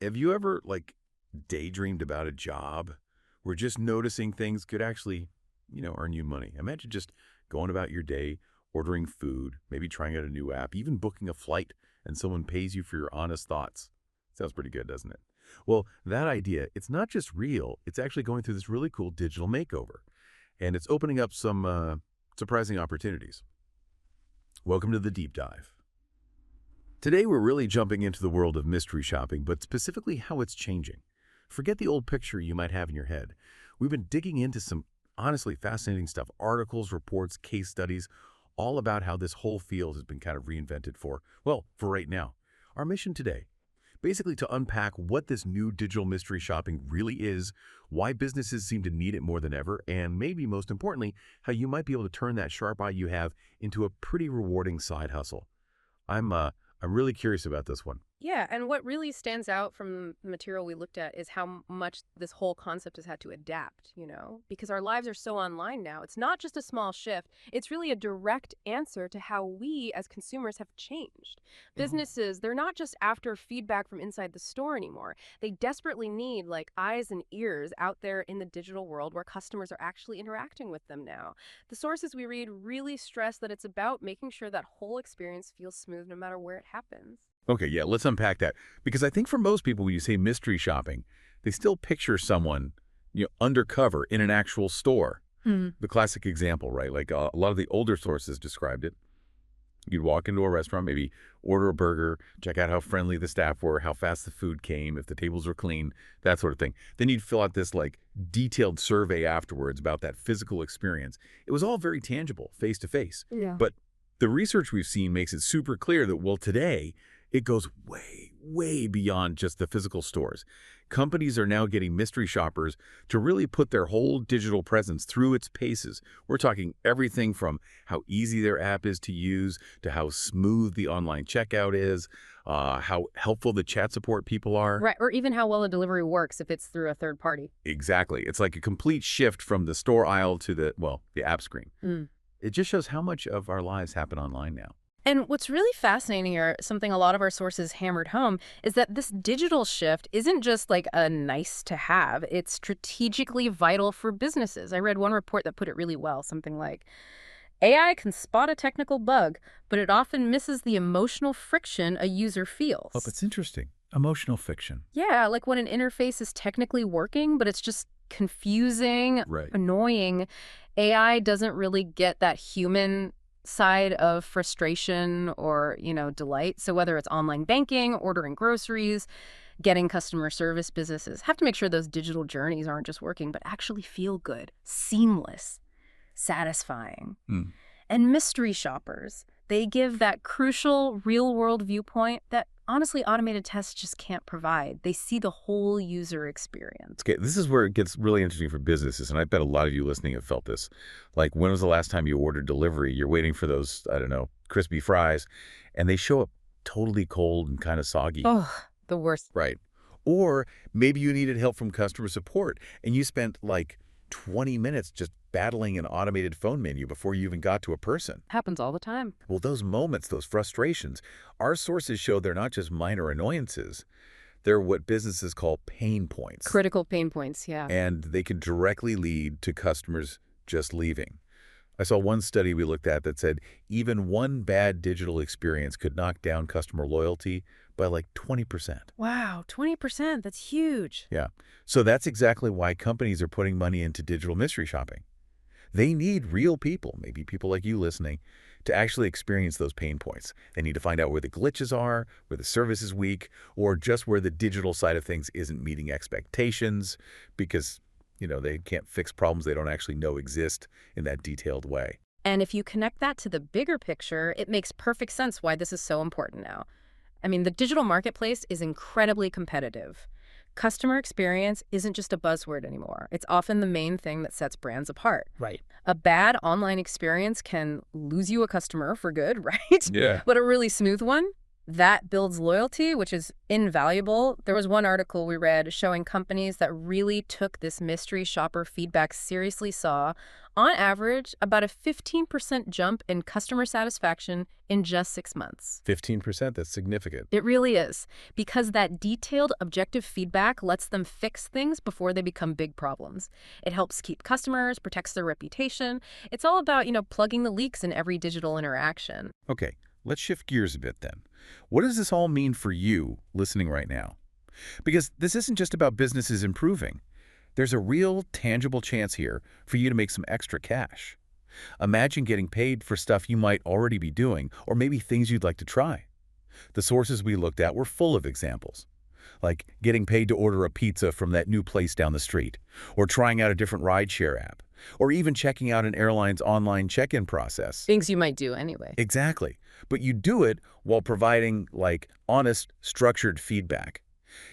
Have you ever, daydreamed about a job where just noticing things could actually, earn you money? Imagine just going about your day, ordering food, maybe trying out a new app, even booking a flight, and someone pays you for your honest thoughts. Sounds pretty good, doesn't it? Well, that idea, it's not just real, it's actually going through this really cool digital makeover. And it's opening up some surprising opportunities. Welcome to the Deep Dive. Today, we're really jumping into the world of mystery shopping, but specifically how it's changing. Forget the old picture you might have in your head. We've been digging into some honestly fascinating stuff, articles, reports, case studies, all about how this whole field has been kind of reinvented for right now. Our mission today, basically to unpack what this new digital mystery shopping really is, why businesses seem to need it more than ever, and maybe most importantly, how you might be able to turn that sharp eye you have into a pretty rewarding side hustle. I'm really curious about this one. Yeah, and what really stands out from the material we looked at is how much this whole concept has had to adapt, because our lives are so online now. It's not just a small shift, it's really a direct answer to how we as consumers have changed. Businesses, they're not just after feedback from inside the store anymore. They desperately need eyes and ears out there in the digital world where customers are actually interacting with them now. The sources we read really stress that it's about making sure that whole experience feels smooth no matter where it happens. Okay, yeah, let's unpack that. Because I think for most people, when you say mystery shopping, they still picture someone, undercover in an actual store. The classic example, right? A lot of the older sources described it. You'd walk into a restaurant, maybe order a burger, check out how friendly the staff were, how fast the food came, if the tables were clean, that sort of thing. Then you'd fill out this detailed survey afterwards about that physical experience. It was all very tangible, face to face. Yeah. But the research we've seen makes it super clear that, today, it goes way, way beyond just the physical stores. Companies are now getting mystery shoppers to really put their whole digital presence through its paces. We're talking everything from how easy their app is to use to how smooth the online checkout is, how helpful the chat support people are. Right, or even how well the delivery works if it's through a third party. Exactly. It's like a complete shift from the store aisle to the app screen. It just shows how much of our lives happen online now. And what's really fascinating here, something a lot of our sources hammered home, is that this digital shift isn't just a nice to have. It's strategically vital for businesses. I read one report that put it really well, something like, AI can spot a technical bug, but it often misses the emotional friction a user feels. Oh, that's interesting. Emotional fiction. Yeah, like when an interface is technically working, but it's just confusing, Right. annoying. AI doesn't really get that human side of frustration or, delight. So whether it's online banking, ordering groceries, getting customer service, businesses have to make sure those digital journeys aren't just working, but actually feel good, seamless, satisfying. And mystery shoppers, they give that crucial real-world viewpoint that honestly automated tests just can't provide. They see the whole user experience. Okay, this is where it gets really interesting for businesses, and I bet a lot of you listening have felt this. When was the last time you ordered delivery? You're waiting for those, crispy fries, and they show up totally cold and kind of soggy. Oh, the worst. Right. Or maybe you needed help from customer support, and you spent 20 minutes just battling an automated phone menu before you even got to a person. Happens all the time. Well, those moments, those frustrations, our sources show they're not just minor annoyances. They're what businesses call pain points. Critical pain points, yeah. And they can directly lead to customers just leaving. I saw one study we looked at that said even one bad digital experience could knock down customer loyalty by 20%. Wow, 20%, that's huge. Yeah. So that's exactly why companies are putting money into digital mystery shopping. They need real people, maybe people like you listening, to actually experience those pain points. They need to find out where the glitches are, where the service is weak, or just where the digital side of things isn't meeting expectations because, they can't fix problems they don't actually know exist in that detailed way. And if you connect that to the bigger picture, it makes perfect sense why this is so important now. I mean, the digital marketplace is incredibly competitive. Customer experience isn't just a buzzword anymore. It's often the main thing that sets brands apart. Right. A bad online experience can lose you a customer for good, right? Yeah. But a really smooth one, That builds loyalty, which is invaluable. There was one article we read showing companies that really took this mystery shopper feedback seriously saw, on average, about a 15% jump in customer satisfaction in just 6 months. 15%, that's significant. It really is, because that detailed, objective feedback lets them fix things before they become big problems. It helps keep customers, protects their reputation. It's all about, plugging the leaks in every digital interaction. Okay, let's shift gears a bit then. What does this all mean for you listening right now? Because this isn't just about businesses improving. There's a real, tangible chance here for you to make some extra cash. Imagine getting paid for stuff you might already be doing, or maybe things you'd like to try. The sources we looked at were full of examples, like getting paid to order a pizza from that new place down the street, or trying out a different rideshare app, or even checking out an airline's online check-in process. Things you might do anyway. Exactly. But you do it while providing, honest, structured feedback.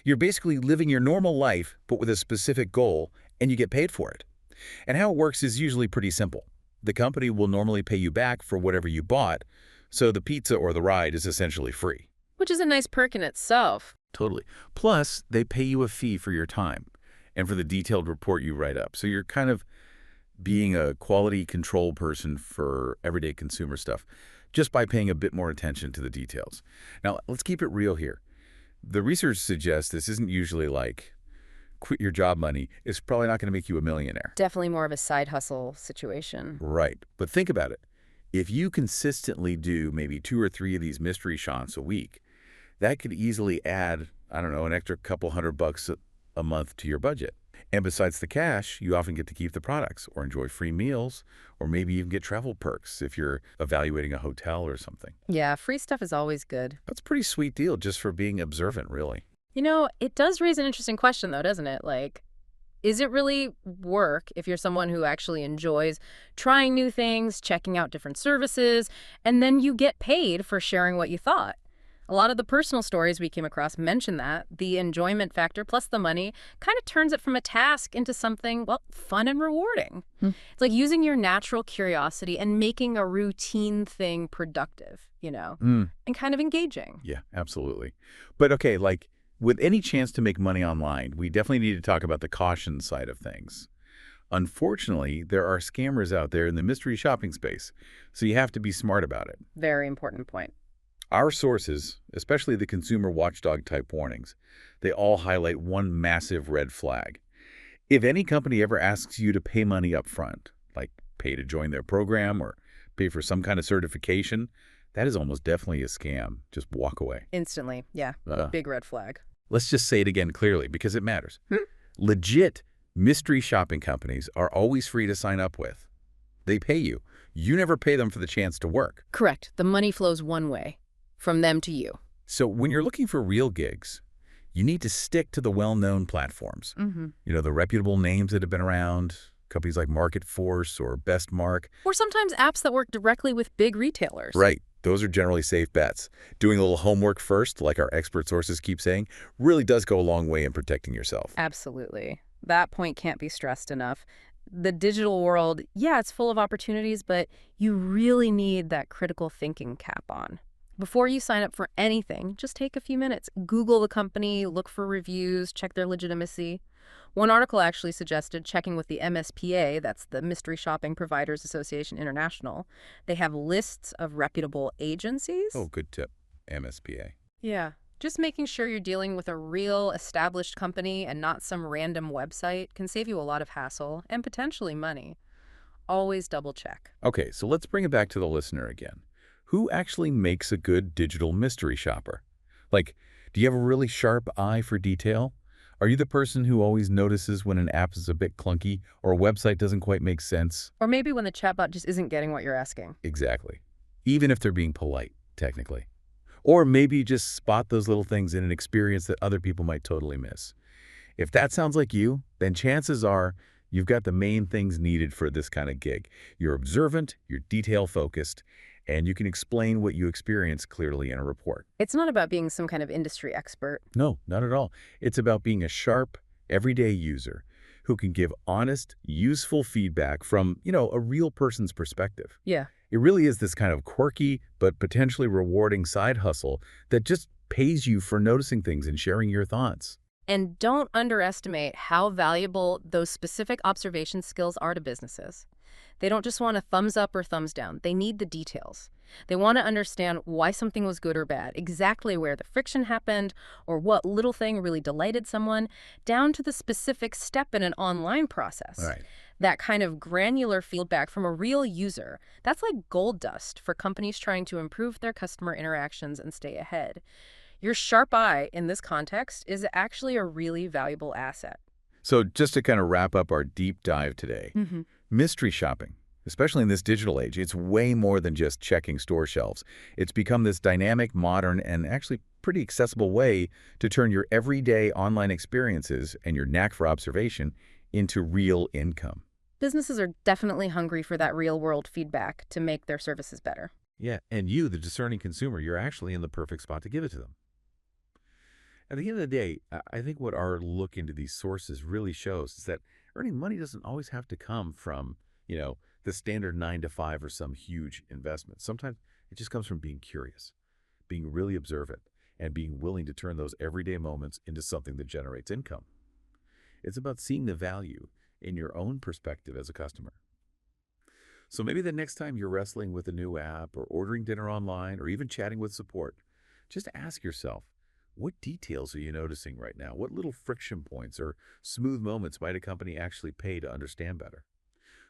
You're basically living your normal life, but with a specific goal, and you get paid for it. And how it works is usually pretty simple. The company will normally pay you back for whatever you bought, so the pizza or the ride is essentially free. Which is a nice perk in itself. Totally. Plus, they pay you a fee for your time and for the detailed report you write up. So you're kind of being a quality control person for everyday consumer stuff, just by paying a bit more attention to the details. Now, let's keep it real here. The research suggests this isn't usually like quit your job money. It's probably not going to make you a millionaire. Definitely more of a side hustle situation. Right. But think about it. If you consistently do maybe 2 or 3 of these mystery shots a week, that could easily add, I don't know, an extra couple $100 a month to your budget. And besides the cash, you often get to keep the products or enjoy free meals or maybe even get travel perks if you're evaluating a hotel or something. Yeah, free stuff is always good. That's a pretty sweet deal just for being observant, really. It does raise an interesting question, though, doesn't it? Is it really work if you're someone who actually enjoys trying new things, checking out different services, and then you get paid for sharing what you thought? A lot of the personal stories we came across mention that the enjoyment factor plus the money kind of turns it from a task into something, fun and rewarding. It's like using your natural curiosity and making a routine thing productive, and kind of engaging. Yeah, absolutely. But okay, with any chance to make money online, we definitely need to talk about the caution side of things. Unfortunately, there are scammers out there in the mystery shopping space, so you have to be smart about it. Very important point. Our sources, especially the consumer watchdog type warnings, they all highlight one massive red flag. If any company ever asks you to pay money up front, like pay to join their program or pay for some kind of certification, that is almost definitely a scam. Just walk away. Instantly, yeah. Big red flag. Let's just say it again clearly because it matters. Legit mystery shopping companies are always free to sign up with. They pay you. You never pay them for the chance to work. Correct. The money flows one way, from them to you. So when you're looking for real gigs, you need to stick to the well-known platforms. The reputable names that have been around, companies like Market Force or Best Mark. Or sometimes apps that work directly with big retailers. Right. Those are generally safe bets. Doing a little homework first, like our expert sources keep saying, really does go a long way in protecting yourself. Absolutely. That point can't be stressed enough. The digital world, yeah, it's full of opportunities, but you really need that critical thinking cap on. Before you sign up for anything, just take a few minutes. Google the company, look for reviews, check their legitimacy. One article actually suggested checking with the MSPA, that's the Mystery Shopping Providers Association International. They have lists of reputable agencies. Oh, good tip. MSPA. Yeah. Just making sure you're dealing with a real established company and not some random website can save you a lot of hassle and potentially money. Always double check. Okay, so let's bring it back to the listener again. Who actually makes a good digital mystery shopper? Do you have a really sharp eye for detail? Are you the person who always notices when an app is a bit clunky or a website doesn't quite make sense? Or maybe when the chatbot just isn't getting what you're asking. Exactly. Even if they're being polite, technically. Or maybe just spot those little things in an experience that other people might totally miss. If that sounds like you, then chances are you've got the main things needed for this kind of gig. You're observant, you're detail-focused, and you can explain what you experience clearly in a report. It's not about being some kind of industry expert. No, not at all. It's about being a sharp, everyday user who can give honest, useful feedback from, a real person's perspective. Yeah. It really is this kind of quirky but potentially rewarding side hustle that just pays you for noticing things and sharing your thoughts. And don't underestimate how valuable those specific observation skills are to businesses. They don't just want a thumbs up or thumbs down. They need the details. They want to understand why something was good or bad, exactly where the friction happened, or what little thing really delighted someone, down to the specific step in an online All process. right. That kind of granular feedback from a real user, that's like gold dust for companies trying to improve their customer interactions and stay ahead. Your sharp eye in this context is actually a really valuable asset. So just to kind of wrap up our deep dive today, Hmm. mystery shopping, especially in this digital age, it's way more than just checking store shelves. It's become this dynamic, modern, and actually pretty accessible way to turn your everyday online experiences and your knack for observation into real income. Businesses are definitely hungry for that real world feedback to make their services better. Yeah, and you, the discerning consumer, you're actually in the perfect spot to give it to them. At the end of the day, I think what our look into these sources really shows is that earning money doesn't always have to come from, the standard 9 to 5 or some huge investment. Sometimes it just comes from being curious, being really observant, and being willing to turn those everyday moments into something that generates income. It's about seeing the value in your own perspective as a customer. So maybe the next time you're wrestling with a new app or ordering dinner online or even chatting with support, just ask yourself, what details are you noticing right now? What little friction points or smooth moments might a company actually pay to understand better?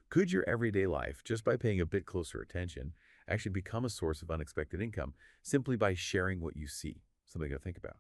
Could your everyday life, just by paying a bit closer attention, actually become a source of unexpected income simply by sharing what you see? Something to think about.